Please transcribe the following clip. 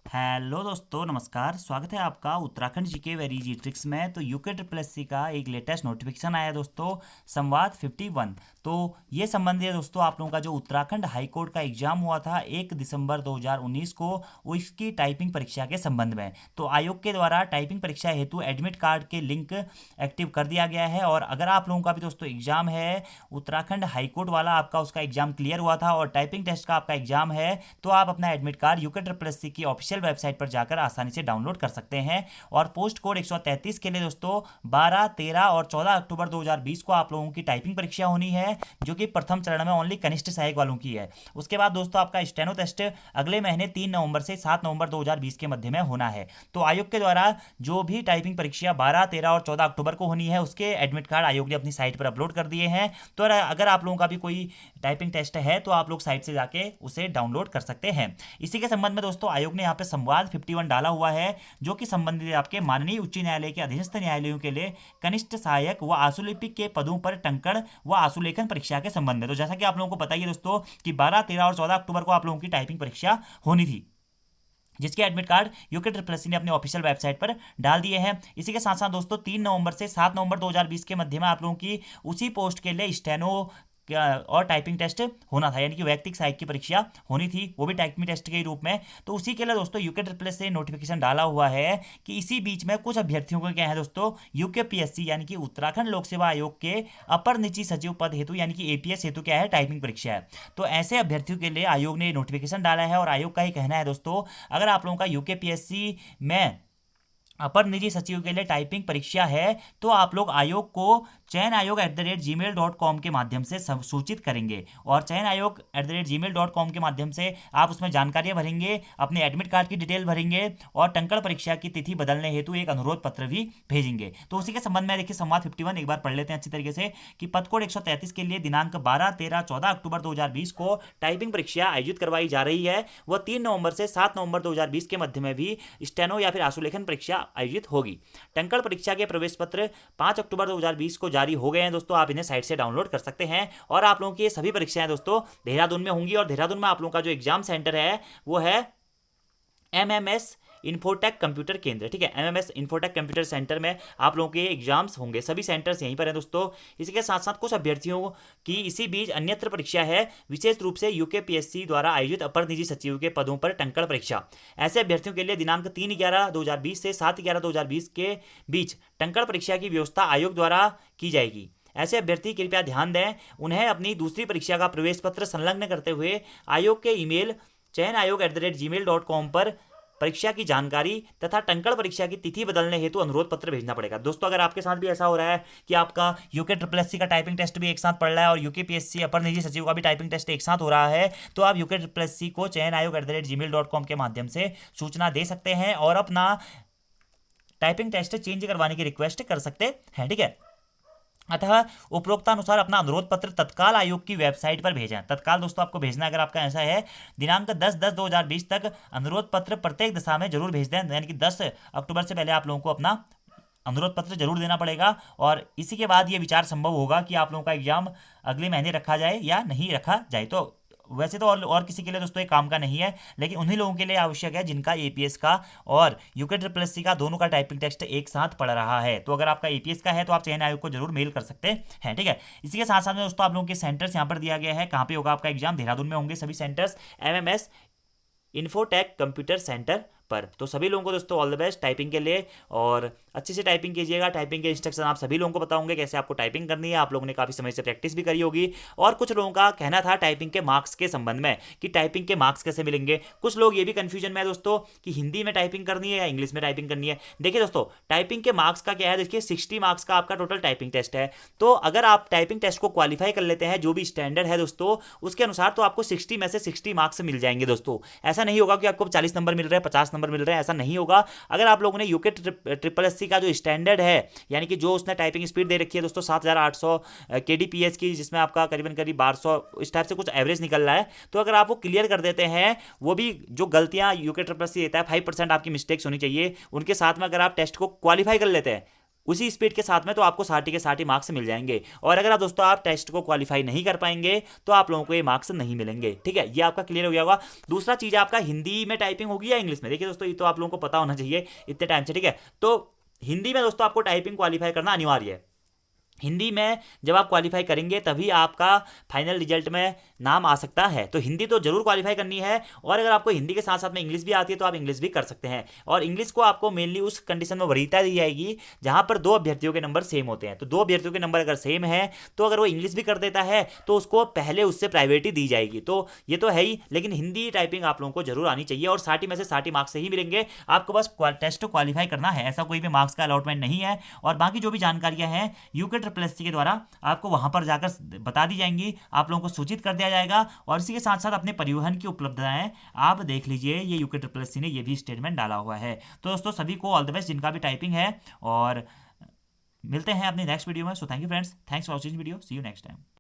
Hello दोस्तों, नमस्कार। स्वागत है आपका उत्तराखंड जीके वेरी जी ट्रिक्स में। तो यूके ट्रिपल एस सी का एक लेटेस्ट नोटिफिकेशन आया दोस्तों, संवाद 51। तो ये संबंधी है दोस्तों आप लोगों का जो उत्तराखंड हाई कोर्ट का एग्जाम हुआ था 1 दिसंबर 2019 को, वो इसकी टाइपिंग परीक्षा के संबंध में। तो आयोग के द्वारा टाइपिंग परीक्षा हेतु एडमिट कार्ड के लिंक एक्टिव कर दिया गया है। और अगर आप लोगों का भी दोस्तों एग्जाम है उत्तराखंड हाई कोर्ट वाला, आपका उसका एग्जाम क्लियर हुआ था और टाइपिंग टेस्ट का आपका एग्जाम है, तो आप अपना admit card UK triple S C की ऑफिशियल वेबसाइट पर जाकर आसानी से डाउनलोड कर सकते हैं। और पोस्ट कोड 133 के लिए दोस्तों 12, 13 और 14 अक्टूबर 2020 को आप लोगों की टाइपिंग परीक्षा होनी है, जो कि प्रथम चरण में ओनली कनिष्ठ सहायक वालों की है। उसके बाद दोस्तों आपका स्टेनो टेस्ट अगले महीने 3 नवंबर से 7 नवंबर 2020 के मध्य में होना है। तो आयोग के द्वारा जो भी टाइपिंग परीक्षा 12, 13 और 14 अक्टूबर को होनी है, उसके एडमिट कार्ड आयोग ने अपनी साइट पर अपलोड कर दिए हैं। तो अगर आप लोगों का भी कोई टाइपिंग टेस्ट है तो आप लोग साइट से जाके उसे डाउनलोड कर सकते हैं। इसी के संबंध में दोस्तों आयोग ने यहाँ पे संवाद 51 डाला हुआ है, जो कि संबंधित आपके माननीय उच्च न्यायालय के अधीनस्थ न्यायालयों के लिए कनिष्ठ सहायक व आशुलिपिक के पदों पर टंकण व आशुलेखन परीक्षा के संबंध में। तो जैसा कि आप लोगों को पता ही है दोस्तों कि 12, 13 और 14 अक्टूबर को आप लोगों की टाइपिंग परीक्षा होनी थी, जिसके admit card UK triple S C ने अपने ऑफिशियल वेबसाइट पर डाल दिए हैं। इसी के साथ साथ दोस्तों 3 नवंबर से 7 नवंबर 2020 के मध्य में आप लोगों की उसी पोस्ट के लिए स्टेनो और टाइपिंग टेस्ट होना था, यानी कि वैयक्तिक सहायक की परीक्षा होनी थी, वो भी टाइपिंग टेस्ट के रूप में। तो उसी के लिए दोस्तों यूके ट्रिपल एस से नोटिफिकेशन डाला हुआ है कि इसी बीच में कुछ अभ्यर्थियों को क्या है दोस्तों, यूके पीएससी यानी कि उत्तराखंड लोक सेवा आयोग के अपर निजी सचिव पद हेतु यानी कि एपीएस हेतु क्या है, टाइपिंग परीक्षा है। तो ऐसे अभ्यर्थियों के लिए आयोग ने नोटिफिकेशन डाला है। और आयोग का ही कहना है दोस्तों, अगर आप लोगों का यूके पीएससी में अपर निजी सचिव के लिए टाइपिंग परीक्षा है, तो आप लोग आयोग को चयन आयोग @gmail.com के माध्यम से सूचित करेंगे। और चयन आयोग @gmail.com के माध्यम से आप उसमें जानकारियां भरेंगे, अपने एडमिट कार्ड की डिटेल भरेंगे और टंकण परीक्षा की तिथि बदलने हेतु एक अनुरोध पत्र भी भेजेंगे। तो उसी के संबंध में देखिए संवाद 51 एक बार पढ़ लेते हैं अच्छी तरीके से कि पद कोड 133 के लिए दिनांक 12, 13, 14 अक्टूबर 2020 को टाइपिंग परीक्षा आयोजित करवाई जा रही है। वह 3 नवंबर से 7 नवंबर 2020 के मध्य में भी स्टेनो या फिर आशुलेखन परीक्षा आयोजित होगी। टंकण परीक्षा के प्रवेश पत्र 5 अक्टूबर 2020 को जारी हो गए हैं दोस्तों, आप इन्हें साइट से डाउनलोड कर सकते हैं। और आप लोगों की ये सभी परीक्षाएं दोस्तों देहरादून में होंगी। और देहरादून में आप लोगों का जो एग्जाम सेंटर है वो है एमएमएस इन्फोटेक कंप्यूटर केंद्र, ठीक है। एमएमएस इन्फोटेक कंप्यूटर सेंटर में आप लोगों के एग्जाम्स होंगे, सभी सेंटर्स यहीं पर हैं दोस्तों। इसी के साथ साथ कुछ अभ्यर्थियों की इसी बीच अन्यत्र परीक्षा है, विशेष रूप से यूके पीएससी द्वारा आयोजित अपर निजी सचिव के पदों पर टंकण परीक्षा। ऐसे अभ्यर्थियों के लिए दिनांक 3/11/2020 से 7/11/2020 के बीच टंकण परीक्षा की व्यवस्था आयोग द्वारा की जाएगी। ऐसे अभ्यर्थी कृपया ध्यान दें, उन्हें अपनी दूसरी परीक्षा का प्रवेश पत्र संलग्न करते हुए आयोग के ईमेल चयन आयोग @gmail.com पर परीक्षा की जानकारी तथा टंकण परीक्षा की तिथि बदलने हेतु अनुरोध पत्र भेजना पड़ेगा। दोस्तों अगर आपके साथ भी ऐसा हो रहा है कि आपका यूके ट्रिपल एस सी का टाइपिंग टेस्ट भी एक साथ पड़ रहा है और यूके पीएससी अपर निजी सचिव का भी टाइपिंग टेस्ट एक साथ हो रहा है, तो आप यूके ट्रिपल एस सी को चयन आयोग @gmail.com के माध्यम से सूचना दे सकते हैं और अपना टाइपिंग टेस्ट चेंज करवाने की रिक्वेस्ट कर सकते हैं, ठीक है। अतः उपरोक्तानुसार अपना अनुरोध पत्र तत्काल आयोग की वेबसाइट पर भेजें। तत्काल दोस्तों आपको भेजना है, अगर आपका ऐसा है दिनांक 10/10/2020 तक अनुरोध पत्र प्रत्येक दिशा में जरूर भेज दें, यानी कि 10 अक्टूबर से पहले आप लोगों को अपना अनुरोध पत्र जरूर देना पड़ेगा। और इसी के बाद ये विचार संभव होगा कि आप लोगों का एग्जाम अगले महीने रखा जाए या नहीं रखा जाए। तो वैसे तो और किसी के लिए दोस्तों ये काम का नहीं है, लेकिन उन्हीं लोगों के लिए आवश्यक है जिनका एपीएस का और यूके ट्रिपल एस सी का दोनों का टाइपिंग टेस्ट एक साथ पड़ रहा है। तो अगर आपका एपीएस का है तो आप चयन आयोग को जरूर मेल कर सकते हैं, ठीक है। इसी के साथ साथ में दोस्तों आप लोगों के सेंटर्स यहाँ पर दिया गया है, कहाँ पे होगा आपका एग्जाम। देहरादून में होंगे सभी centres MMS infotech computer centre पर। तो सभी लोगों को दोस्तों ऑल द बेस्ट टाइपिंग के लिए, और अच्छे से टाइपिंग कीजिएगा। टाइपिंग के इंस्ट्रक्शन आप सभी लोगों को बताऊंगे कैसे आपको टाइपिंग करनी है, आप लोगों ने काफ़ी समय से प्रैक्टिस भी करी होगी। और कुछ लोगों का कहना था टाइपिंग के मार्क्स के संबंध में कि टाइपिंग के मार्क्स कैसे मिलेंगे। कुछ लोग ये भी कन्फ्यूजन में है दोस्तों कि हिंदी में टाइपिंग करनी है या इंग्लिश में टाइपिंग करनी है। देखिए दोस्तों टाइपिंग के मार्क्स का क्या है, देखिए 60 मार्क्स का आपका टोटल टाइपिंग टेस्ट है। तो अगर आप टाइपिंग टेस्ट को क्वालिफाई कर लेते हैं जो भी स्टैंडर्ड है दोस्तों उसके अनुसार, तो आपको 60 में से 60 मार्क्स मिल जाएंगे दोस्तों। ऐसा नहीं होगा कि आपको 40 नंबर मिल रहे हैं, 50 नंबर मिल रहे हैं, ऐसा नहीं होगा। अगर आप लोगों ने यूके ट्रिपल एस सी का जो स्टैंडर्ड है, यानी कि जो उसने टाइपिंग स्पीड दे रखी है दोस्तों 7800 केडीपीएच की, जिसमें आपका करीबन 1200 इस टाइप से कुछ एवरेज निकल रहा है, तो अगर आप वो क्लियर कर देते हैं, वो भी जो गलतियां यूके ट्रिपल एस सी देता है 5% आपकी मिस्टेक्स होनी चाहिए, उनके साथ में अगर आप टेस्ट को क्वालिफाई कर लेते हैं उसी स्पीड के साथ में, तो आपको 60 के 60 मार्क्स मिल जाएंगे। और अगर आप दोस्तों आप टेस्ट को क्वालिफाई नहीं कर पाएंगे तो आप लोगों को ये मार्क्स नहीं मिलेंगे। ठीक है, ये आपका क्लियर हो गया होगा। दूसरा चीज आपका हिंदी में टाइपिंग होगी या इंग्लिश में, देखिए दोस्तों ये तो आप लोगों को पता होना चाहिए इतने टाइम से। ठीक है, तो हिंदी में दोस्तों आपको टाइपिंग क्वालिफाई करना अनिवार्य है। हिंदी में जब आप क्वालिफाई करेंगे तभी आपका फाइनल रिजल्ट में नाम आ सकता है। तो हिंदी तो जरूर क्वालिफाई करनी है, और अगर आपको हिंदी के साथ साथ में इंग्लिश भी आती है तो आप इंग्लिश भी कर सकते हैं। और इंग्लिश को आपको मेनली उस कंडीशन में वरीयता दी जाएगी जहां पर दो अभ्यर्थियों के नंबर सेम होते हैं। तो दो अभ्यर्थियों के नंबर अगर सेम है तो अगर वो इंग्लिश भी कर देता है तो उसको पहले उससे प्रायोरिटी दी जाएगी। तो ये तो है ही, लेकिन हिंदी टाइपिंग आप लोगों को जरूर आनी चाहिए, और 60 में से 60 मार्क्स से ही मिलेंगे। आपको बस टेस्ट क्वालिफाई करना है, ऐसा कोई भी मार्क्स का अलॉटमेंट नहीं है। और बाकी जो भी जानकारियां हैं यूके SSC के द्वारा आपको वहां पर जाकर बता दी जाएंगी, आप लोगों को सूचित कर दिया जाएगा। और इसी के साथ साथ अपने परिवहन की उपलब्धताएं आप देख लीजिए, ये यूके SSC ने ये भी स्टेटमेंट डाला हुआ है। तो दोस्तों सभी को ऑल द बेस्ट जिनका भी टाइपिंग है, और मिलते हैं अपने नेक्स्ट वीडियो में। So thank you friends, thanks for watching video, see you next time.